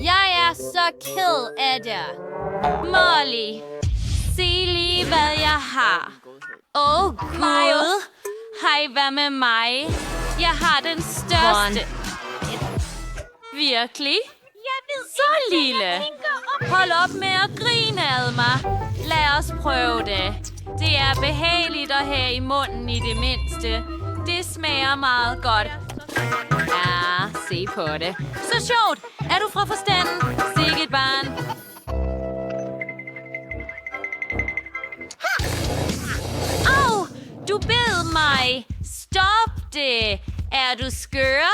Jeg er så ked af det. Molly, se lige, hvad jeg har. Gud. Hej, hvad med mig? Jeg har den største. Virkelig? Så lille. Hold op med at grine ad mig. Lad os prøve det. Det er behageligt at have i munden i det mindste. Det smager meget godt. Ja, se på det. Så sjovt. Er du fra forstanden? Sikkert barn. Au! Du bed mig. Stop det. Er du skør?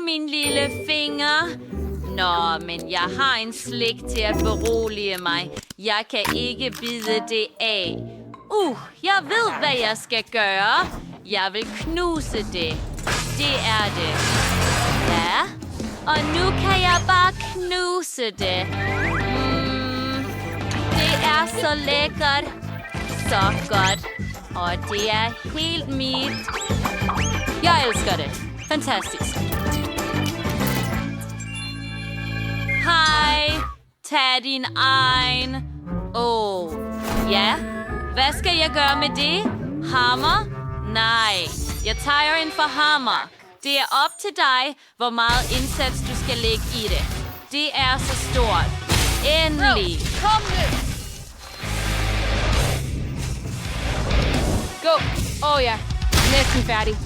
Min lille finger. Nå, men jeg har en slik til at berolige mig. Jeg kan ikke bide det af. Jeg ved, hvad jeg skal gøre. Jeg vil knuse det. Det er det. Ja, og nu kan jeg bare knuse det. Det er så lækkert. Så godt. Og det er helt mit. Jeg elsker det. Fantastisk. Hej. Tag din egen. Ja. Hvad skal jeg gøre med det? Hammer? Nej. Jeg tager en for hammer. Det er op til dig, hvor meget indsats du skal lægge i det. Det er så stort. Endelig. Kom nu. Gå. Ja. Næsten færdig.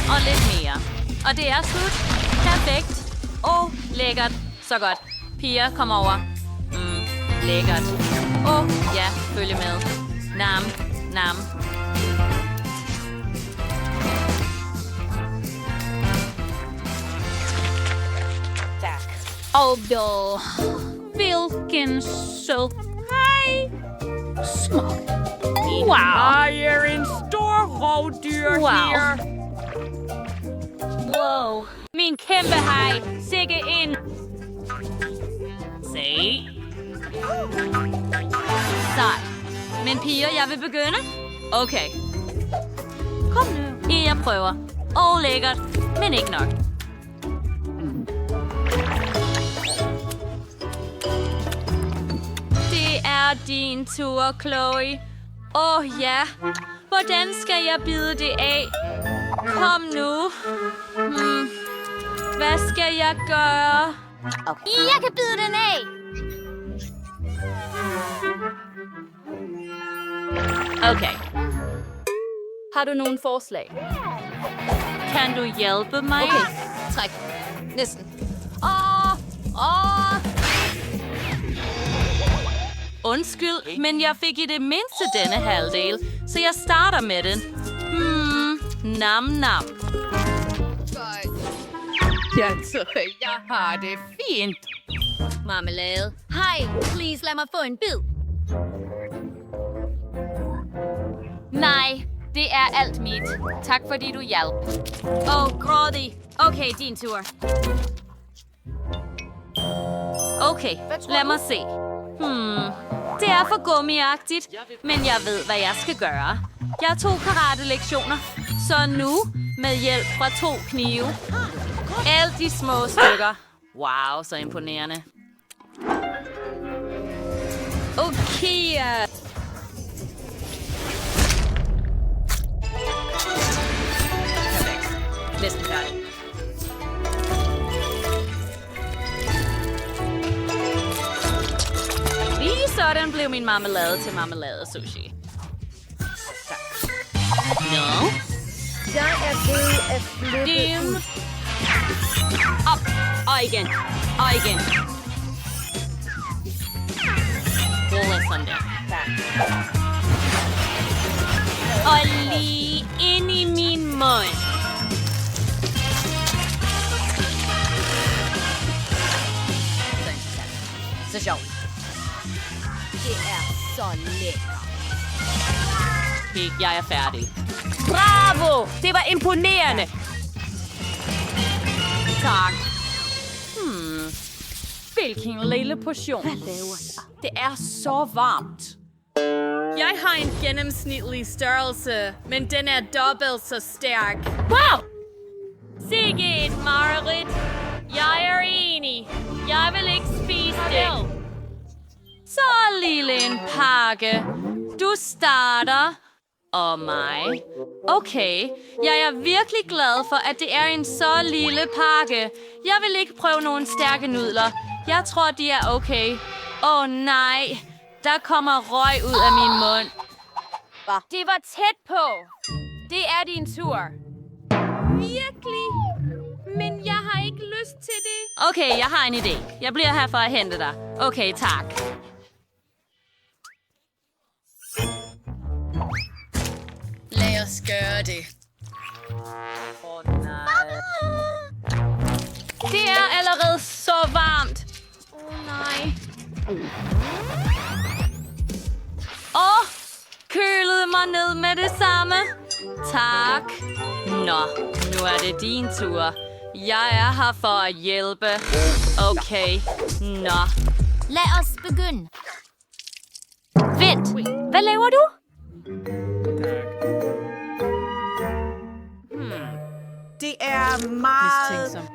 Og lidt mere. Og det er slut. Perfekt. Lækkert. Så godt. Piger, kom over. Lækkert. Ja, følge med. Nam, nam. Bill. Hvilken sød. Hej. Smuk. Wow. Jeg er en stor rovdyr her. Wow. Min kæmpe hej. Sikke ind. Se. Sej. Men piger, jeg vil begynde. Okay. Kom nu. Jeg prøver. Lækkert. Men ikke nok. Det er din tur, Chloe. Ja. Hvordan skal jeg bide det af? Kom nu. Hvad skal jeg gøre? Okay. Jeg kan bide den af. Okay. Har du nogen forslag? Kan du hjælpe mig? Okay. Træk. Næsten. Undskyld, men jeg fik i det mindste denne halvdel, så jeg starter med den. Nam, nam. Jeg har det fint. Marmelade. Hej, please lad mig få en bid. Nej, det er alt mit. Tak fordi du hjalp. Grådig. Okay, din tur. Okay, lad mig se. Det er for gummiagtigt, men jeg ved, hvad jeg skal gøre. Jeg tog karate-lektioner, så nu med hjælp fra 2 knive. Alle de små stykker. Wow, så imponerende. Okay. Næsten færdig. Lige sådan blev min marmelade til marmelade-sushi. Tak. Nå? Jeg er ved at flytte. Op. Og igen. Og igen. Rulle sådan der. Og lige ind i min mund. Så sjovt. Det er så lækkert. Jeg er færdig. Bravo! Det var imponerende. Tak. Hvilken lille portion. Hvad laver jeg? Det er så varmt. Jeg har en gennemsnitlig størrelse, men den er dobbelt så stærk. Wow! Sikke et mareridt. Jeg er enig. Jeg vil ikke spise det. Så lille en pakke. Du starter. Og mig. Okay, jeg er virkelig glad for, at det er en så lille pakke. Jeg vil ikke prøve nogen stærke nudler. Jeg tror, de er okay. Åh nej, der kommer røg ud af min mund. Det var tæt på. Det er din tur. Virkelig? Men jeg har ikke lyst til det. Okay, jeg har en idé. Jeg bliver her for at hente dig. Okay, tak. Lad os gøre det. Det er allerede så varmt. Nej. Kølede mig ned med det samme. Tak. Nå, nu er det din tur. Jeg er her for at hjælpe. Okay. Nå. Lad os begynde. Vent. Hvad laver du? Det er meget...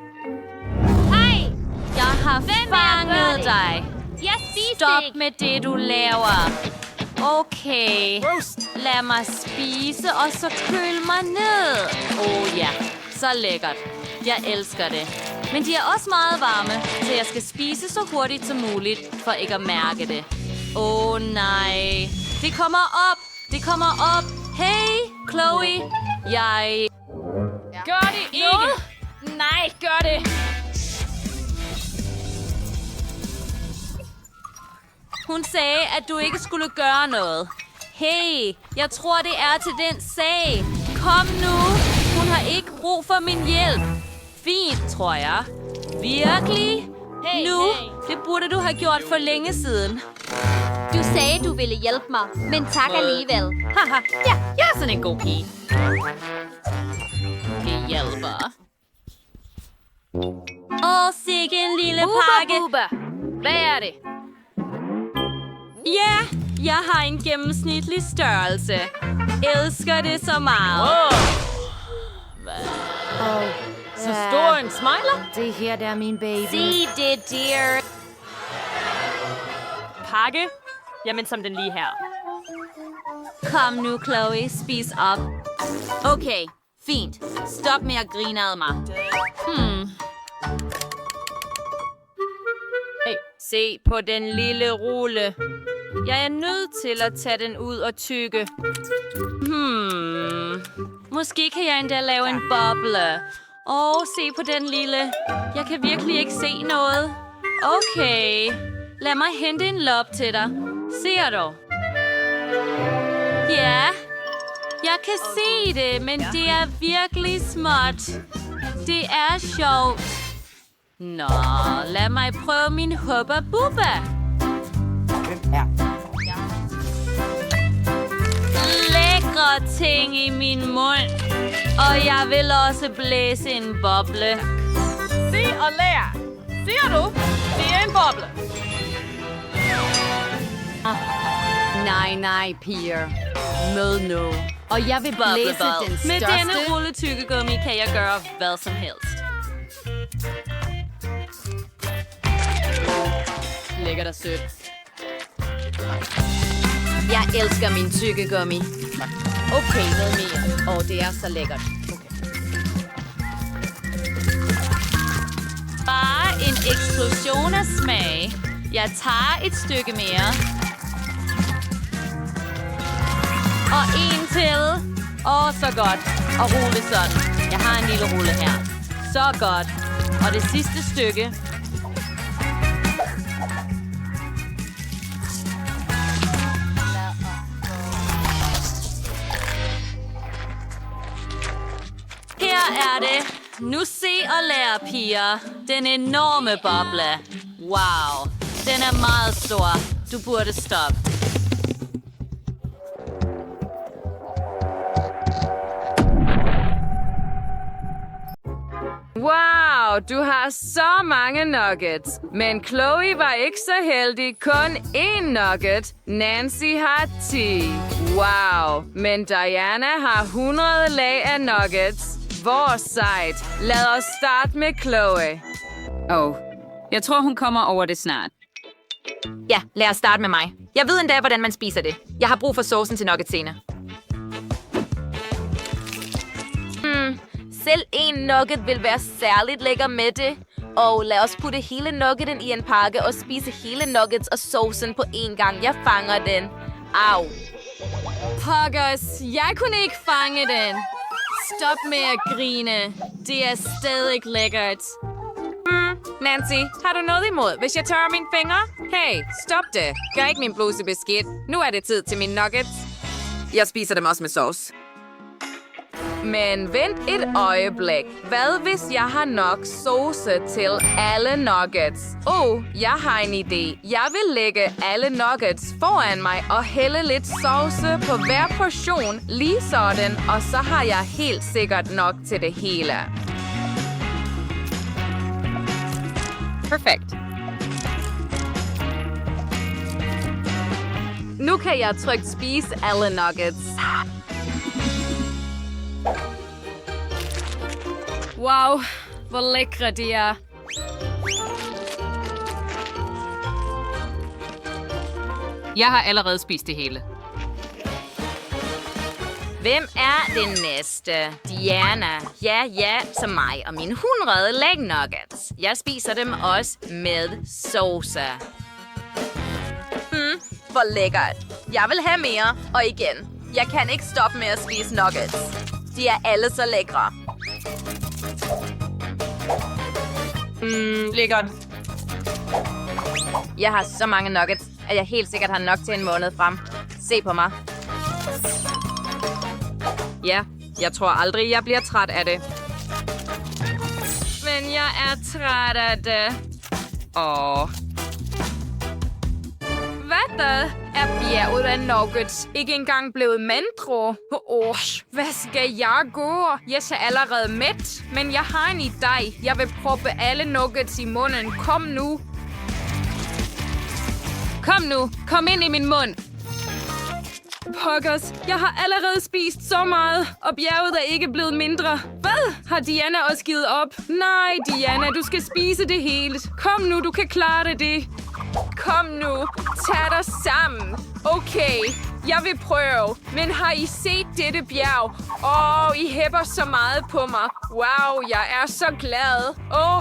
Hej! Jeg har fanget dig. Jeg spiser Stop ikke. med det, du laver. Okay. Lad mig spise, og så køl mig ned. Ja, så lækkert. Jeg elsker det. Men de er også meget varme, så jeg skal spise så hurtigt som muligt, for ikke at mærke det. Nej. Det kommer op. Det kommer op. Hey, Chloe. Jeg... Gør det ikke. Nej, gør det. Hun sagde, at du ikke skulle gøre noget. Hey, jeg tror, det er til den sag. Kom nu. Hun har ikke brug for min hjælp. Fint, tror jeg. Virkelig? Nu? Det burde du have gjort for længe siden. Du sagde, du ville hjælpe mig, men tak alligevel. Haha, ja, jeg er sådan en god pige. Det hjælper. Sikke en lille pakke. Bubba. Hvad er det? Ja, jeg har en gennemsnitlig størrelse. Elsker det så meget. Så stor en smiler? Det her, der er min baby. Sig det, dear. Pakke? Jamen, som den lige her. Kom nu, Chloe. Spis op. Okay, fint. Stop med at grine ad mig. Hey, se på den lille rulle. Jeg er nødt til at tage den ud og tygge. Måske kan jeg endda lave en boble. Se på den lille. Jeg kan virkelig ikke se noget. Okay. Lad mig hente en lop til dig. Ser du? Ja. Jeg kan se det, men det er virkelig småt. Det er sjovt. Nå, lad mig prøve min Hubba Bubba. Lækre ting i min mund. Og jeg vil også blæse en boble. Se og lær. Ser du? Det er en boble. Nej, piger. Mød nu. Og jeg vil blæse den Med største. denne rulle tyggegummi kan jeg gøre hvad som helst. Lækkert og sødt. Jeg elsker min tyggegummi. Okay, noget mere. Det er så lækkert. Okay. Bare en eksplosion af smag. Jeg tager et stykke mere. Og en til. Så godt. Og rulle sådan. Jeg har en lille rulle her. Så godt. Og det sidste stykke. Her er det. Nu se og lær, piger. Den enorme boble. Wow. Den er meget stor. Du burde stoppe. Wow, du har så mange nuggets. Men Chloe var ikke så heldig. Kun én nugget. Nancy har 10. Wow, men Diana har 100 lag af nuggets. Hvor sejt. Lad os starte med Chloe. Jeg tror, hun kommer over det snart. Ja, lad os starte med mig. Jeg ved endda, hvordan man spiser det. Jeg har brug for saucen til nuggets senere. Selv en nugget vil være særligt lækker med det. Og lad os putte hele nuggeten i en pakke og spise hele nuggets og saucen på én gang. Jeg fanger den. Au. Poggers, jeg kunne ikke fange den. Stop med at grine. Det er stadig lækkert. Nancy, har du noget imod, hvis jeg tørrer mine fingre? Hey, stop det. Gør ikke min bluse beskidt. Nu er det tid til mine nuggets. Jeg spiser dem også med sauce. Men vent et øjeblik. Hvad hvis jeg har nok sauce til alle nuggets? Jeg har en idé. Jeg vil lægge alle nuggets foran mig og hælde lidt sauce på hver portion, lige sådan, og så har jeg helt sikkert nok til det hele. Perfekt. Nu kan jeg trygt spise alle nuggets. Wow, hvor lækre de er. Jeg har allerede spist det hele. Hvem er den næste? Diana. Ja, som mig og mine 100 leg nuggets. Jeg spiser dem også med sauce. Hvor lækkert. Jeg vil have mere, og igen. Jeg kan ikke stoppe med at spise nuggets. De er alle så lækre. Lækkert. Jeg har så mange nuggets, at jeg helt sikkert har nok til en måned frem. Se på mig. Ja, jeg tror aldrig, jeg bliver træt af det. Men jeg er træt af det. Hvad da? Er bjerget af nuggets ikke engang blevet mindre? Hvad skal jeg gå? Jeg er allerede mæt, men jeg har en idé. Jeg vil proppe alle nuggets i munden. Kom nu. Kom nu. Kom ind i min mund. Poggers, jeg har allerede spist så meget, og bjerget er ikke blevet mindre. Hvad? Har Diana også givet op? Nej, Diana, du skal spise det hele. Kom nu, du kan klare det. Kom nu, tag dig sammen. Okay, jeg vil prøve. Men har I set dette bjerg? I hæpper så meget på mig. Wow, jeg er så glad.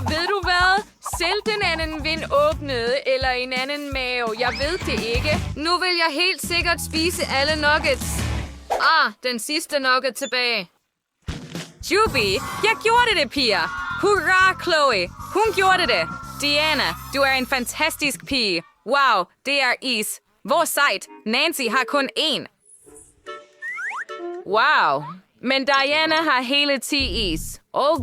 Ved du hvad? Selv den anden vind åbnede, eller en anden mave. Jeg ved det ikke. Nu vil jeg helt sikkert spise alle nuggets. Den sidste nugget tilbage. Jubi, jeg gjorde det, piger. Hurra, Chloe. Hun gjorde det. Diana, du er en fantastisk pige. Wow, det er is. Hvor sejt. Nancy har kun én. Wow. Men Diana har hele 10 is.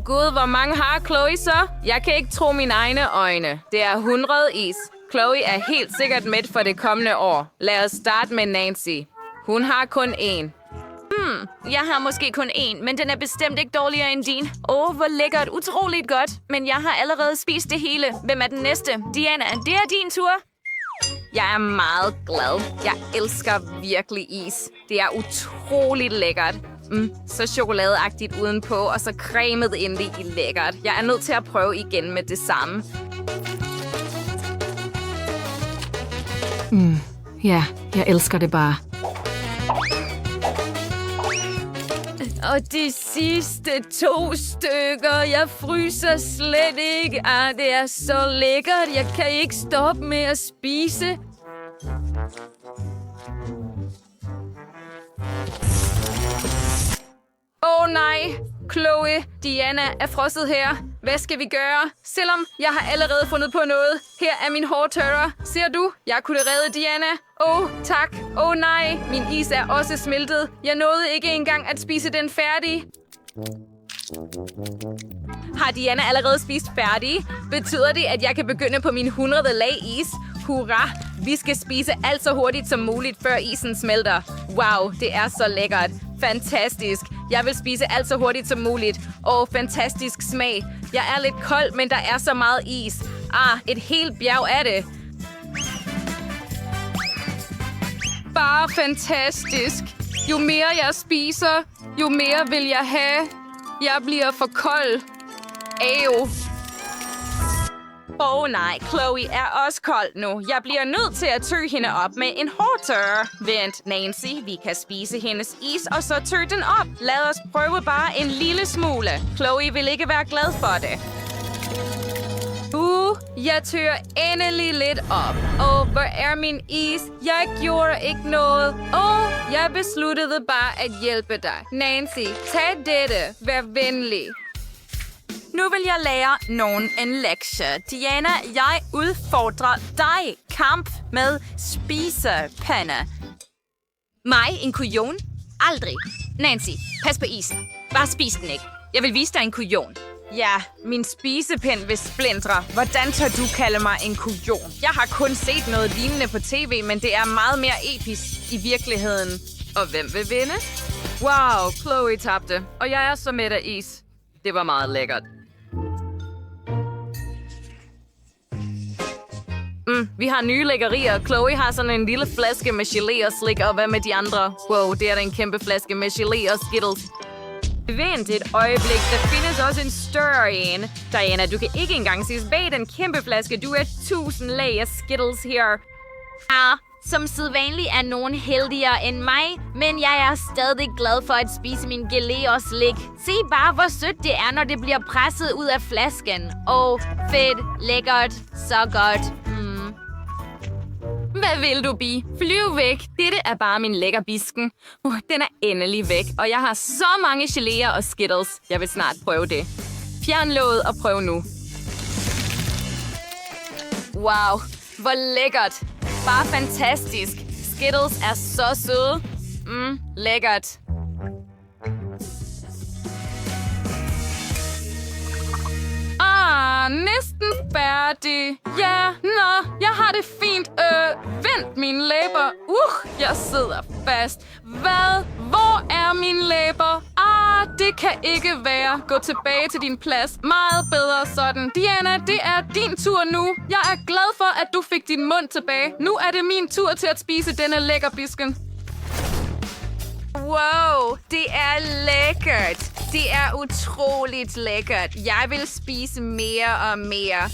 Gud, hvor mange har Chloe så? Jeg kan ikke tro mine egne øjne. Det er 100 is. Chloe er helt sikkert mæt for det kommende år. Lad os starte med Nancy. Hun har kun én. Jeg har måske kun én, men den er bestemt ikke dårligere end din. Hvor lækkert. Utroligt godt. Men jeg har allerede spist det hele. Hvem er den næste? Diana, det er din tur. Jeg er meget glad. Jeg elsker virkelig is. Det er utroligt lækkert. Så chokoladeagtigt udenpå, og så cremet indeni i lækkert. Jeg er nødt til at prøve igen med det samme. Ja, jeg elsker det bare. Og de sidste 2 stykker, jeg fryser slet ikke. Det er så lækkert, jeg kan ikke stoppe med at spise. Nej, Chloe, Diana er frosset her. Hvad skal vi gøre? Selvom jeg har allerede fundet på noget. Her er min hårtørrer. Ser du? Jeg kunne redde Diana. Tak. Nej, min is er også smeltet. Jeg nåede ikke engang at spise den færdig. Har Diana allerede spist færdig? Betyder det, at jeg kan begynde på min 100 lag is? Hurra! Vi skal spise alt så hurtigt som muligt, før isen smelter. Wow, det er så lækkert. Fantastisk. Jeg vil spise alt så hurtigt som muligt. Fantastisk smag. Jeg er lidt kold, men der er så meget is. Et helt bjerg af det. Bare fantastisk. Jo mere jeg spiser, jo mere vil jeg have. Jeg bliver for kold. Nej, Chloe er også kold nu. Jeg bliver nødt til at tø hende op med en hårdtørre. Vent, Nancy, vi kan spise hendes is, og så tø den op. Lad os prøve bare en lille smule. Chloe vil ikke være glad for det. Jeg tør endelig lidt op. Hvor er min is? Jeg gjorde ikke noget. Jeg besluttede bare at hjælpe dig. Nancy, tag dette. Vær venlig. Nu vil jeg lære nogen en lektie. Diana, jeg udfordrer dig. Kamp med spisepande. Mig, en kujon? Aldrig. Nancy, pas på isen. Bare spis den ikke. Jeg vil vise dig en kujon. Ja, min spisepind vil splintre. Hvordan tør du kalde mig en kujon? Jeg har kun set noget lignende på tv, men det er meget mere episk i virkeligheden. Og hvem vil vinde? Wow, Chloe tabte. Og jeg er så mæt af is. Det var meget lækkert. Vi har nye lækkerier. Chloe har sådan en lille flaske med gelé og slik, og hvad med de andre? Wow, det er da en kæmpe flaske med gelé og Skittles. Vent et øjeblik, der findes også en større en. Diana, du kan ikke engang ses bag den kæmpe flaske. Du er 1000 lag af Skittles her. Som sædvanligt er nogen heldigere end mig, men jeg er stadig glad for at spise min gelé og slik. Se bare, hvor sødt det er, når det bliver presset ud af flasken. Fedt, lækkert, så godt. Hvad vil du, Bi? Flyv væk. Dette er bare min lækker bisken. Den er endelig væk, og jeg har så mange geléer og Skittles. Jeg vil snart prøve det. Fjern låget og prøv nu. Wow, hvor lækkert. Bare fantastisk. Skittles er så søde. Lækkert. Næsten færdig. Ja, jeg har det fint. Vent, mine læber. Jeg sidder fast. Hvad? Hvor er mine læber? Det kan ikke være. Gå tilbage til din plads. Meget bedre sådan. Diana, det er din tur nu. Jeg er glad for, at du fik din mund tilbage. Nu er det min tur til at spise denne lækkerbisken. Wow, det er lækkert. Det er utroligt lækkert. Jeg vil spise mere og mere.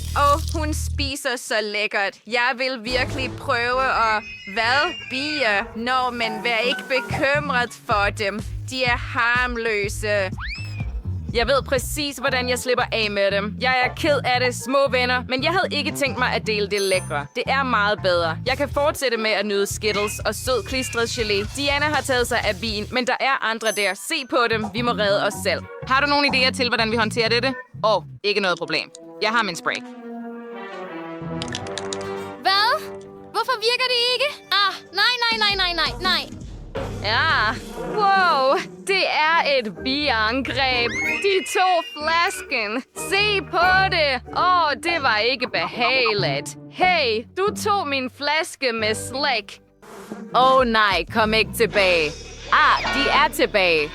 Hun spiser så lækkert. Jeg vil virkelig prøve at... Hvad? Bier? Men vær ikke bekymret for dem. De er harmløse. Jeg ved præcis, hvordan jeg slipper af med dem. Jeg er ked af det, små venner, men jeg havde ikke tænkt mig at dele det lækre. Det er meget bedre. Jeg kan fortsætte med at nyde Skittles og sød klistret gelé. Diana har taget sig af bien, men der er andre der. Se på dem. Vi må redde os selv. Har du nogle idéer til, hvordan vi håndterer dette? Ikke noget problem. Jeg har min spray. Hvad? Hvorfor virker det ikke? Nej. Ja, wow, det er et biangreb. De tog flasken. Se på det. Det var ikke behageligt. Hey, du tog min flaske med slik. Nej, kom ikke tilbage. De er tilbage.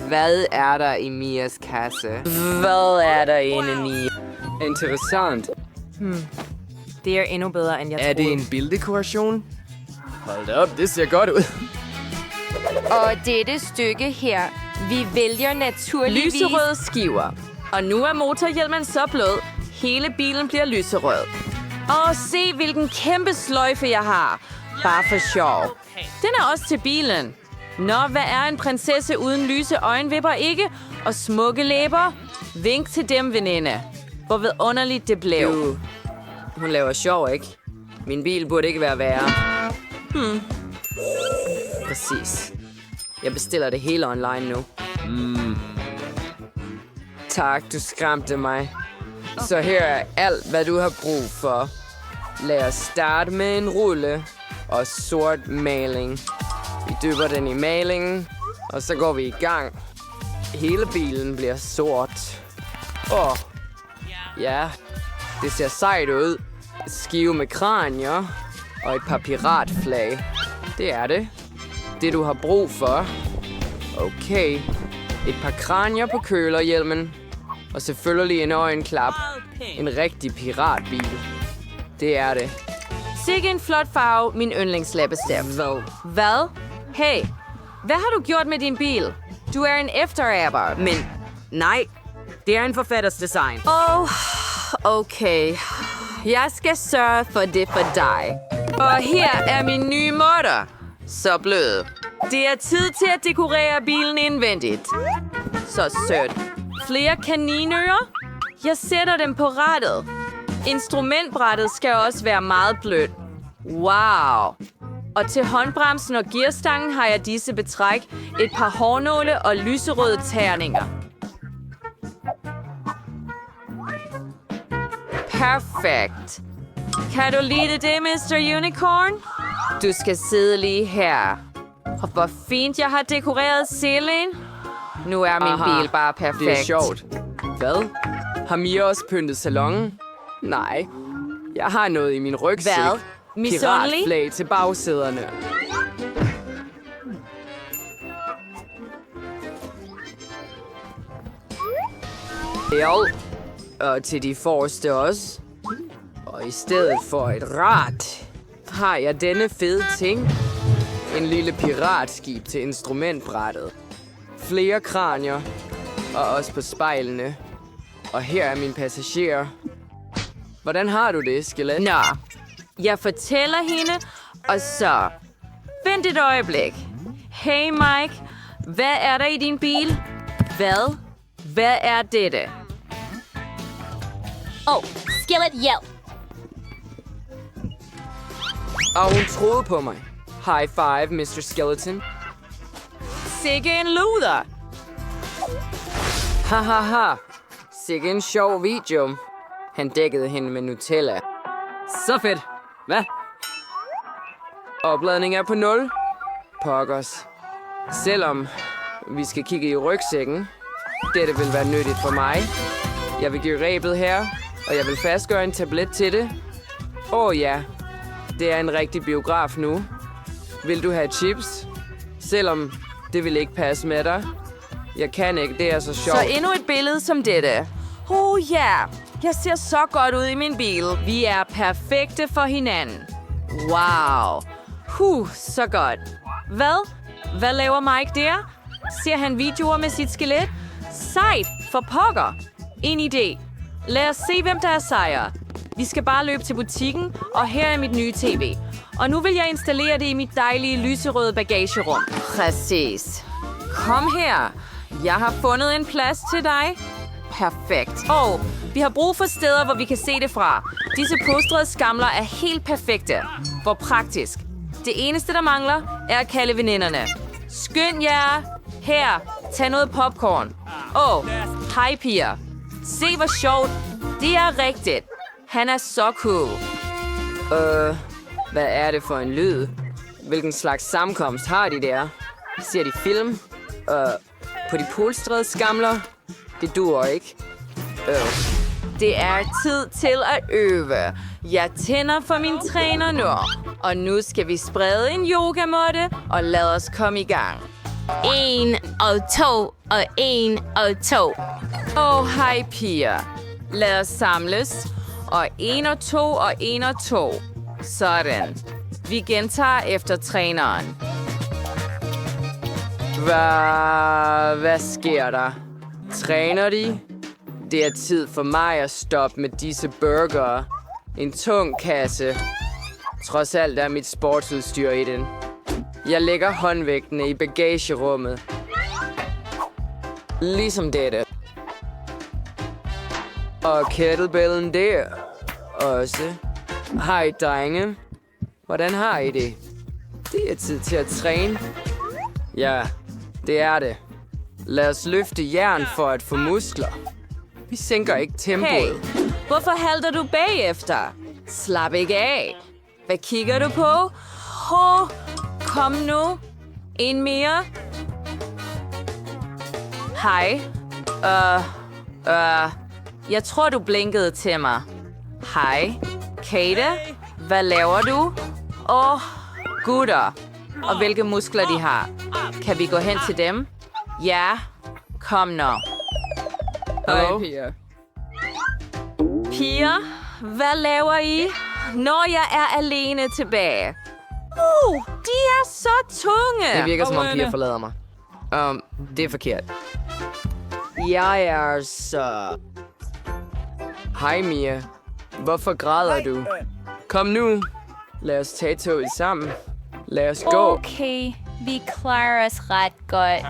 Hvad er der i Mias kasse? Hvad er der inde i? Interessant. Det er endnu bedre, end jeg troede. Er det en bildekoration? Hold da op, det ser godt ud. Og dette stykke her, vi vælger naturligvis... Lyserøde skiver. Og nu er motorhjelmen så blød. Hele bilen bliver lyserød. Se, hvilken kæmpe sløjfe jeg har. Bare for sjov. Den er også til bilen. Hvad er en prinsesse uden lyse øjenvipper ikke? Og smukke læber? Vink til dem, veninde. Hvor vidunderligt det blev. Hun laver sjov, ikke? Min bil burde ikke være værre. Præcis. Jeg bestiller det hele online nu. Tak, du skræmte mig. Så her er alt, hvad du har brug for. Lad os starte med en rulle og sort maling. Vi dypper den i malingen, og så går vi i gang. Hele bilen bliver sort. Ja, det ser sejt ud. Et skive med kranier og et par piratflag. Det er det. Det, du har brug for. Okay. Et par kranier på kølerhjelmen. Og selvfølgelig en øjenklap. En rigtig piratbil. Det er det. Sikke en flot farve, min yndlingslæbestift. Hvad? Hey, hvad har du gjort med din bil? Du er en efteraber. Men nej, det er en forfatters design. Okay. Jeg skal sørge for det for dig. Og her er min nye motor. Så blød. Det er tid til at dekorere bilen indvendigt. Så sødt. Flere kaninører. Jeg sætter dem på rattet. Instrumentbrættet skal også være meget blødt. Wow. Og til håndbremsen og gearstangen har jeg disse betræk, et par hårnåle og lyserøde terninger. Perfekt. Kan du lide det, Mr. Unicorn? Du skal sidde lige her. Og hvor fint jeg har dekoreret ceiling. Nu er min bil bare perfekt. Det er sjovt. Hvad? Har Mia også pyntet salonen? Nej. Jeg har noget i min rygsæk. Hvad? Misundelig? Piratflag til bagsæderne. Jo. Og til de forreste også. Og i stedet for et rat, har jeg denne fede ting. En lille piratskib til instrumentbrættet. Flere kranier. Og også på spejlene. Og her er min passager. Hvordan har du det, skelet? Nå, jeg fortæller hende, og så... Vent et øjeblik. Hey Mike, hvad er der i din bil? Hvad? Hvad er dette? Oh, Skillet hjælp. Og hun troede på mig. High five, Mr. Skeleton. Sikke en luder. Hahaha. Sikke en sjov video. Han dækkede hende med Nutella. Så fedt. Hvad? Opladning er på 0. Pokkers. Selvom vi skal kigge i rygsækken. Dette vil være nyttigt for mig. Jeg vil give rebet her, og jeg vil fastgøre en tablet til det. Ja, det er en rigtig biograf nu. Vil du have chips? Selvom det vil ikke passe med dig. Jeg kan ikke, det er så sjovt. Så endnu et billede som dette. Ja, jeg ser så godt ud i min bil. Vi er perfekte for hinanden. Wow. Så godt. Hvad laver Mike der? Ser han videoer med sit skelet? Sejt, for pokker. En idé. Lad os se, hvem der er sejr. Vi skal bare løbe til butikken, og her er mit nye tv. Og nu vil jeg installere det i mit dejlige lyserøde bagagerum. Præcis. Kom her. Jeg har fundet en plads til dig. Perfekt. Vi har brug for steder, hvor vi kan se det fra. Disse postrede skamler er helt perfekte. Hvor praktisk. Det eneste, der mangler, er at kalde veninderne. Skynd jer. Her, tag noget popcorn. Hej piger. Se, hvor sjovt. Det er rigtigt. Han er så cool. Hvad er det for en lyd? Hvilken slags sammenkomst har de der? Ser de film? På de polstrede skamler? Det duer ikke. Det er tid til at øve. Jeg tænder for min træner nu. Og nu skal vi sprede en yogamåtte, og lad os komme i gang. 1 og 2 og 1 og 2. Hej piger. Lad os samles. Og 1 og 2 og 1 og 2. Sådan. Vi gentager efter træneren. Hvad sker der? Træner de? Det er tid for mig at stoppe med disse burgere. En tung kasse. Trods alt er mit sportsudstyr i den. Jeg lægger håndvægtene i bagagerummet. Ligesom dette. Og kettlebellen der. Også. Hej, drenge. Hvordan har I det? Det er tid til at træne. Ja, det er det. Lad os løfte jern for at få muskler. Vi sænker ikke tempoet. Hey, hvorfor halter du bagefter? Slap ikke af. Hvad kigger du på? Kom nu. En mere. Hej. Jeg tror, du blinkede til mig. Hej. Kate, hvad laver du? Gutter. Og hvilke muskler de har. Kan vi gå hen til dem? Ja. Kom nu. Hej, piger. Piger, hvad laver I, når jeg er alene tilbage? De er så tunge. Det virker som om piger forlader mig. Det er forkert. Jeg er så... Hej, Mia. Hvorfor græder du? Kom nu. Lad os tage toget sammen. Lad os gå. Okay, vi klarer os ret godt.